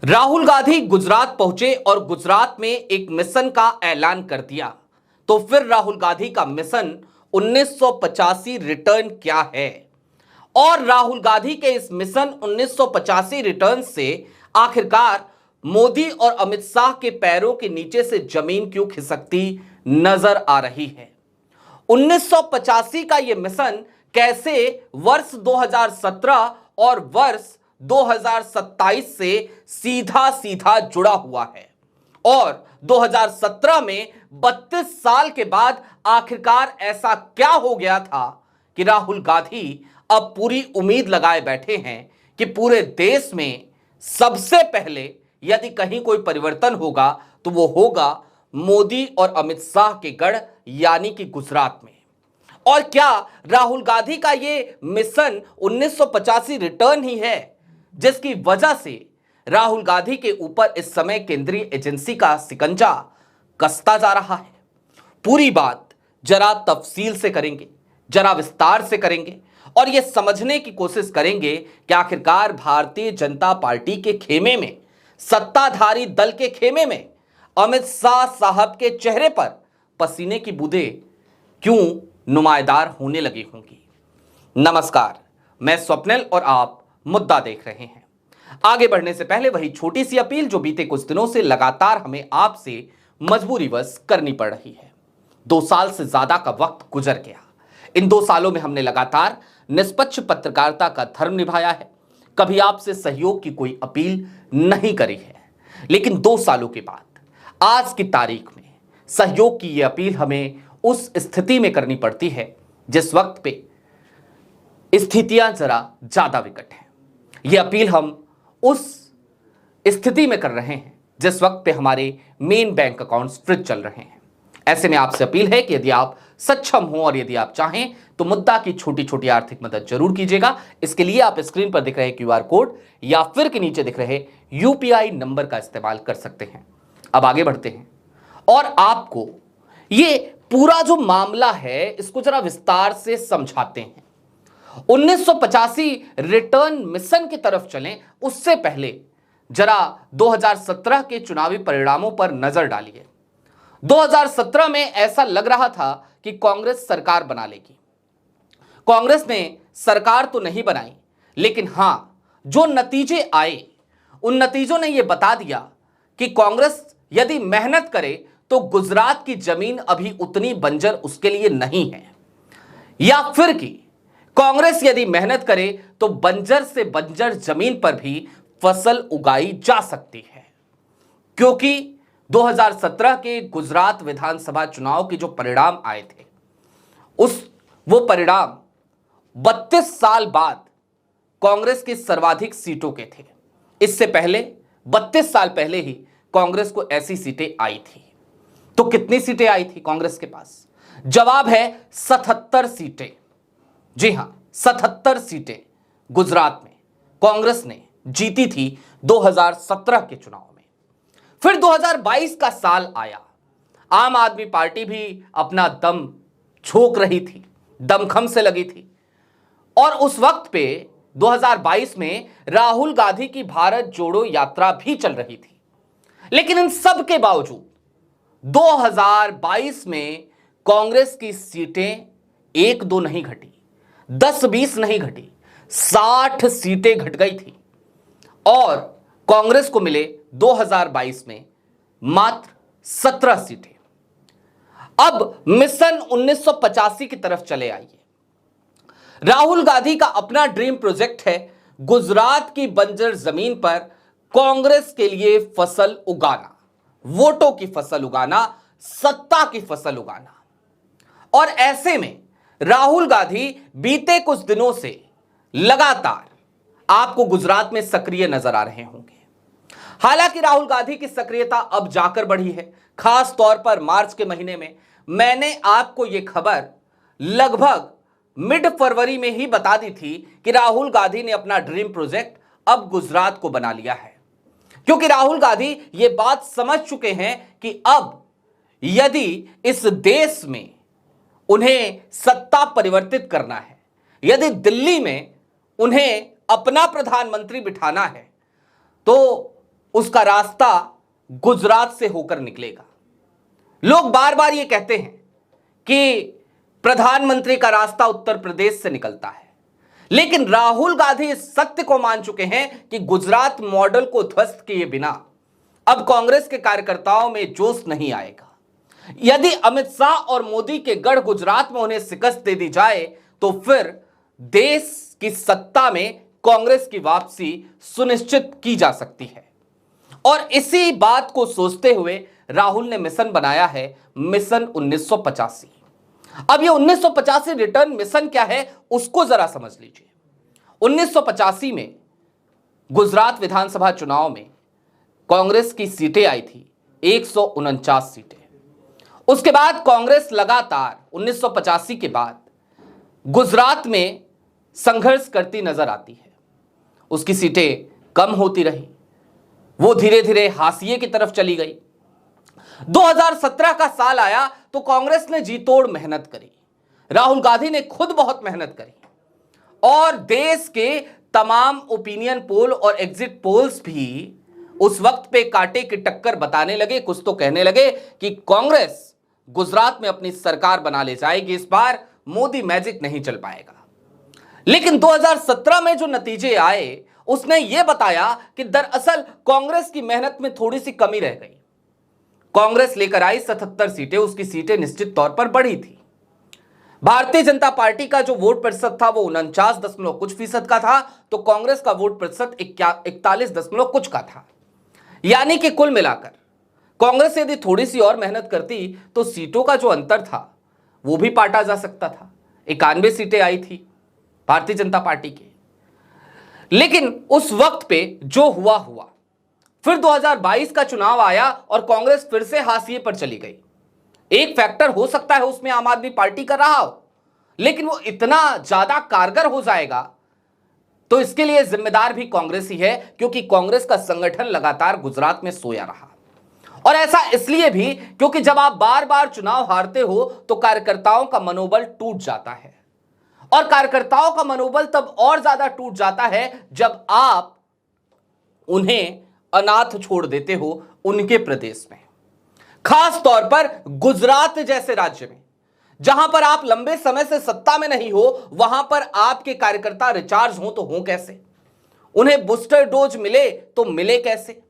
राहुल गांधी गुजरात पहुंचे और गुजरात में एक मिशन का ऐलान कर दिया। तो फिर राहुल गांधी का मिशन 1985 रिटर्न क्या है और राहुल गांधी के इस मिशन 1985 रिटर्न से आखिरकार मोदी और अमित शाह के पैरों के नीचे से जमीन क्यों खिसकती नजर आ रही है। 1985 का यह मिशन कैसे वर्ष 2017 और वर्ष 2027 से सीधा सीधा जुड़ा हुआ है और 2017 में 32 साल के बाद आखिरकार ऐसा क्या हो गया था कि राहुल गांधी अब पूरी उम्मीद लगाए बैठे हैं कि पूरे देश में सबसे पहले यदि कहीं कोई परिवर्तन होगा तो वो होगा मोदी और अमित शाह के गढ़ यानी कि गुजरात में। और क्या राहुल गांधी का ये मिशन 1985 रिटर्न ही है जिसकी वजह से राहुल गांधी के ऊपर इस समय केंद्रीय एजेंसी का शिकंजा कसता जा रहा है? पूरी बात जरा तफसील से करेंगे, जरा विस्तार से करेंगे और यह समझने की कोशिश करेंगे कि आखिरकार भारतीय जनता पार्टी के खेमे में, सत्ताधारी दल के खेमे में अमित शाह साहब के चेहरे पर पसीने की बूंदें क्यों नुमायदार होने लगी होंगी। नमस्कार, मैं स्वप्निल और आप मुद्दा देख रहे हैं। आगे बढ़ने से पहले वही छोटी सी अपील जो बीते कुछ दिनों से लगातार हमें आपसे मजबूरीवश करनी पड़ रही है। 2 साल से ज्यादा का वक्त गुजर गया। इन 2 सालों में हमने लगातार निष्पक्ष पत्रकारिता का धर्म निभाया है, कभी आपसे सहयोग की कोई अपील नहीं करी है। लेकिन 2 सालों के बाद आज की तारीख में सहयोग की यह अपील हमें उस स्थिति में करनी पड़ती है जिस वक्त पे स्थितियां जरा ज्यादा विकट हैं। यह अपील हम उस स्थिति में कर रहे हैं जिस वक्त पे हमारे मेन बैंक अकाउंट्स फ्रीज चल रहे हैं। ऐसे में आपसे अपील है कि यदि आप सक्षम हो और यदि आप चाहें तो मुद्दा की छोटी छोटी आर्थिक मदद जरूर कीजिएगा। इसके लिए आप स्क्रीन पर दिख रहे क्यूआर कोड या फिर के नीचे दिख रहे यूपीआई नंबर का इस्तेमाल कर सकते हैं। अब आगे बढ़ते हैं और आपको ये पूरा जो मामला है इसको जरा विस्तार से समझाते हैं। 1985 रिटर्न मिशन की तरफ चलें उससे पहले जरा 2017 के चुनावी परिणामों पर नजर डालिए। 2017 में ऐसा लग रहा था कि कांग्रेस सरकार बना लेगी। कांग्रेस ने सरकार तो नहीं बनाई, लेकिन हां, जो नतीजे आए उन नतीजों ने यह बता दिया कि कांग्रेस यदि मेहनत करे तो गुजरात की जमीन अभी उतनी बंजर उसके लिए नहीं है, या फिर कि कांग्रेस यदि मेहनत करे तो बंजर से बंजर जमीन पर भी फसल उगाई जा सकती है। क्योंकि 2017 के गुजरात विधानसभा चुनाव के जो परिणाम आए थे वो परिणाम 32 साल बाद कांग्रेस की सर्वाधिक सीटों के थे। इससे पहले 32 साल पहले ही कांग्रेस को ऐसी सीटें आई थी। तो कितनी सीटें आई थी कांग्रेस के पास? जवाब है 77 सीटें। जी हां, 77 सीटें गुजरात में कांग्रेस ने जीती थी 2017 के चुनाव में। फिर 2022 का साल आया। आम आदमी पार्टी भी अपना दम झोंक रही थी, दमखम से लगी थी और उस वक्त पे 2022 में राहुल गांधी की भारत जोड़ो यात्रा भी चल रही थी। लेकिन इन सब के बावजूद 2022 में कांग्रेस की सीटें 1-2 नहीं घटी, 10-20 नहीं घटी, 60 सीटें घट गई थी और कांग्रेस को मिले 2022 में मात्र 17 सीटें। अब मिशन 1985 की तरफ चले आइए। राहुल गांधी का अपना ड्रीम प्रोजेक्ट है गुजरात की बंजर जमीन पर कांग्रेस के लिए फसल उगाना, वोटों की फसल उगाना, सत्ता की फसल उगाना। और ऐसे में राहुल गांधी बीते कुछ दिनों से लगातार आपको गुजरात में सक्रिय नजर आ रहे होंगे। हालांकि राहुल गांधी की सक्रियता अब जाकर बढ़ी है। खास तौर पर मार्च के महीने में मैंने आपको यह खबर लगभग मिड फरवरी में ही बता दी थी कि राहुल गांधी ने अपना ड्रीम प्रोजेक्ट अब गुजरात को बना लिया है। क्योंकि राहुल गांधी यह बात समझ चुके हैं कि अब यदि इस देश में उन्हें सत्ता परिवर्तित करना है, यदि दिल्ली में उन्हें अपना प्रधानमंत्री बिठाना है, तो उसका रास्ता गुजरात से होकर निकलेगा। लोग बार बार यह कहते हैं कि प्रधानमंत्री का रास्ता उत्तर प्रदेश से निकलता है, लेकिन राहुल गांधी इस सत्य को मान चुके हैं कि गुजरात मॉडल को ध्वस्त किए बिना अब कांग्रेस के कार्यकर्ताओं में जोश नहीं आएगा। यदि अमित शाह और मोदी के गढ़ गुजरात में उन्हें शिकस्त दे दी जाए तो फिर देश की सत्ता में कांग्रेस की वापसी सुनिश्चित की जा सकती है। और इसी बात को सोचते हुए राहुल ने मिशन बनाया है, मिशन 1985। अब ये 1985 रिटर्न मिशन क्या है उसको जरा समझ लीजिए। 1985 में गुजरात विधानसभा चुनाव में कांग्रेस की सीटें आई थी 149 सीटें। उसके बाद कांग्रेस लगातार 1985 के बाद गुजरात में संघर्ष करती नजर आती है। उसकी सीटें कम होती रही, वो धीरे धीरे हाशिए की तरफ चली गई। 2017 का साल आया तो कांग्रेस ने जी तोड़ मेहनत करी, राहुल गांधी ने खुद बहुत मेहनत करी और देश के तमाम ओपिनियन पोल और एग्जिट पोल्स भी उस वक्त पे कांटे की टक्कर बताने लगे। कुछ तो कहने लगे कि कांग्रेस गुजरात में अपनी सरकार बना ले जाएगी, इस बार मोदी मैजिक नहीं चल पाएगा। लेकिन 2017 में जो नतीजे आए उसने यह बताया कि दरअसल कांग्रेस की मेहनत में थोड़ी सी कमी रह गई। कांग्रेस लेकर आई 77 सीटें, उसकी सीटें निश्चित तौर पर बढ़ी थी। भारतीय जनता पार्टी का जो वोट प्रतिशत था वो 49 दशमलव कुछ फीसद का था, तो कांग्रेस का वोट प्रतिशत 41 दशमलव कुछ का था। यानी कि कुल मिलाकर कांग्रेस यदि थोड़ी सी और मेहनत करती तो सीटों का जो अंतर था वो भी पाटा जा सकता था। 91 सीटें आई थी भारतीय जनता पार्टी की। लेकिन उस वक्त पे जो हुआ हुआ, फिर 2022 का चुनाव आया और कांग्रेस फिर से हाशिए पर चली गई। एक फैक्टर हो सकता है उसमें आम आदमी पार्टी का रहा हो, लेकिन वो इतना ज्यादा कारगर हो जाएगा तो इसके लिए जिम्मेदार भी कांग्रेस ही है, क्योंकि कांग्रेस का संगठन लगातार गुजरात में सोया रहा। और ऐसा इसलिए भी क्योंकि जब आप बार बार चुनाव हारते हो तो कार्यकर्ताओं का मनोबल टूट जाता है, और कार्यकर्ताओं का मनोबल तब और ज्यादा टूट जाता है जब आप उन्हें अनाथ छोड़ देते हो उनके प्रदेश में, खास तौर पर गुजरात जैसे राज्य में जहां पर आप लंबे समय से सत्ता में नहीं हो। वहां पर आपके कार्यकर्ता रिचार्ज हो तो हो कैसे, उन्हें बूस्टर डोज मिले तो मिले कैसे।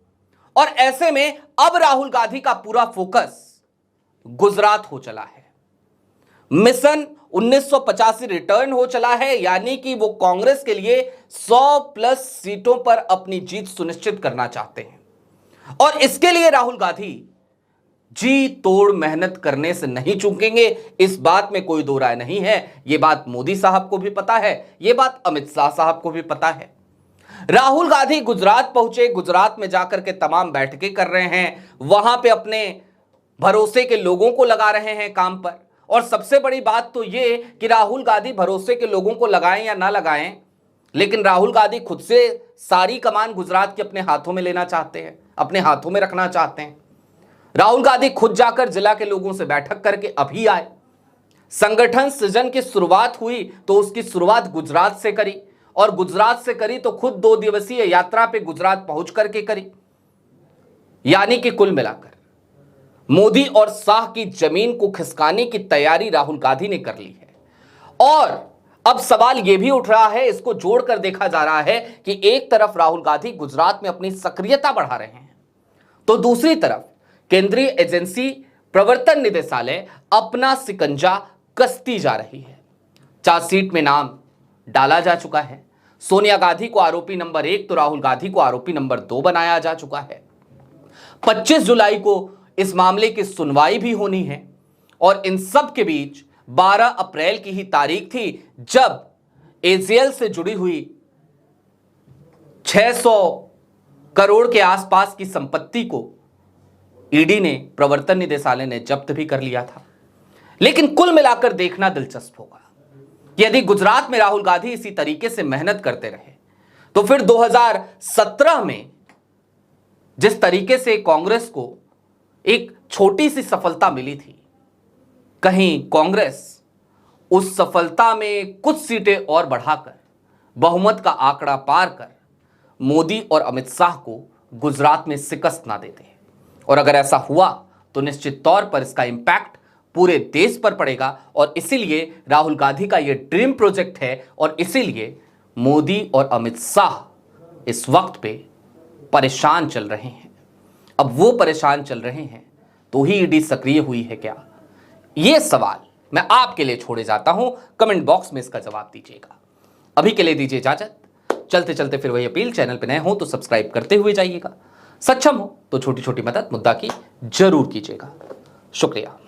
और ऐसे में अब राहुल गांधी का पूरा फोकस गुजरात हो चला है। मिशन 1985 रिटर्न हो चला है, यानी कि वो कांग्रेस के लिए 100+ सीटों पर अपनी जीत सुनिश्चित करना चाहते हैं। और इसके लिए राहुल गांधी जी तोड़ मेहनत करने से नहीं चूकेंगे, इस बात में कोई दो राय नहीं है। यह बात मोदी साहब को भी पता है, यह बात अमित शाह साहब को भी पता है। राहुल गांधी गुजरात पहुंचे, गुजरात में जाकर के तमाम बैठकें कर रहे हैं, वहां पे अपने भरोसे के लोगों को लगा रहे हैं काम पर। और सबसे बड़ी बात तो यह कि राहुल गांधी भरोसे के लोगों को लगाएं या ना लगाएं, लेकिन राहुल गांधी खुद से सारी कमान गुजरात के अपने हाथों में लेना चाहते हैं, अपने हाथों में रखना चाहते हैं। राहुल गांधी खुद जाकर जिला के लोगों से बैठक करके अभी आए। संगठन सृजन की शुरुआत हुई तो उसकी शुरुआत गुजरात से करी, और गुजरात से करी तो खुद 2 दिवसीय यात्रा पे गुजरात पहुंच करके करी। यानी कि कुल मिलाकर मोदी और शाह की जमीन को खिसकाने की तैयारी राहुल गांधी ने कर ली है। और अब सवाल यह भी उठ रहा है, इसको जोड़कर देखा जा रहा है कि एक तरफ राहुल गांधी गुजरात में अपनी सक्रियता बढ़ा रहे हैं, तो दूसरी तरफ केंद्रीय एजेंसी प्रवर्तन निदेशालय अपना सिकंजा कसती जा रही है। चार्जशीट में नाम डाला जा चुका है। सोनिया गांधी को आरोपी नंबर 1 तो राहुल गांधी को आरोपी नंबर 2 बनाया जा चुका है। 25 जुलाई को इस मामले की सुनवाई भी होनी है, और इन सब के बीच 12 अप्रैल की ही तारीख थी जब एजीएल से जुड़ी हुई 600 करोड़ के आसपास की संपत्ति को ईडी ने, प्रवर्तन निदेशालय ने जब्त भी कर लिया था। लेकिन कुल मिलाकर देखना दिलचस्प होगा कि यदि गुजरात में राहुल गांधी इसी तरीके से मेहनत करते रहे तो फिर 2017 में जिस तरीके से कांग्रेस को एक छोटी सी सफलता मिली थी, कहीं कांग्रेस उस सफलता में कुछ सीटें और बढ़ाकर बहुमत का आंकड़ा पार कर मोदी और अमित शाह को गुजरात में शिकस्त ना देते। और अगर ऐसा हुआ तो निश्चित तौर पर इसका इंपैक्ट पूरे देश पर पड़ेगा और इसीलिए राहुल गांधी का यह ड्रीम प्रोजेक्ट है और इसीलिए मोदी और अमित शाह इस वक्त पे परेशान चल रहे हैं। अब वो परेशान चल रहे हैं तो ही ईडी सक्रिय हुई है क्या? ये सवाल मैं आपके लिए छोड़े जाता हूं, कमेंट बॉक्स में इसका जवाब दीजिएगा। अभी के लिए दीजिए इजाजत। चलते चलते फिर वही अपील, चैनल पे नए हो तो सब्सक्राइब करते हुए जाइएगा, सक्षम हो तो छोटी छोटी मदद मुद्दा की जरूर कीजिएगा। शुक्रिया।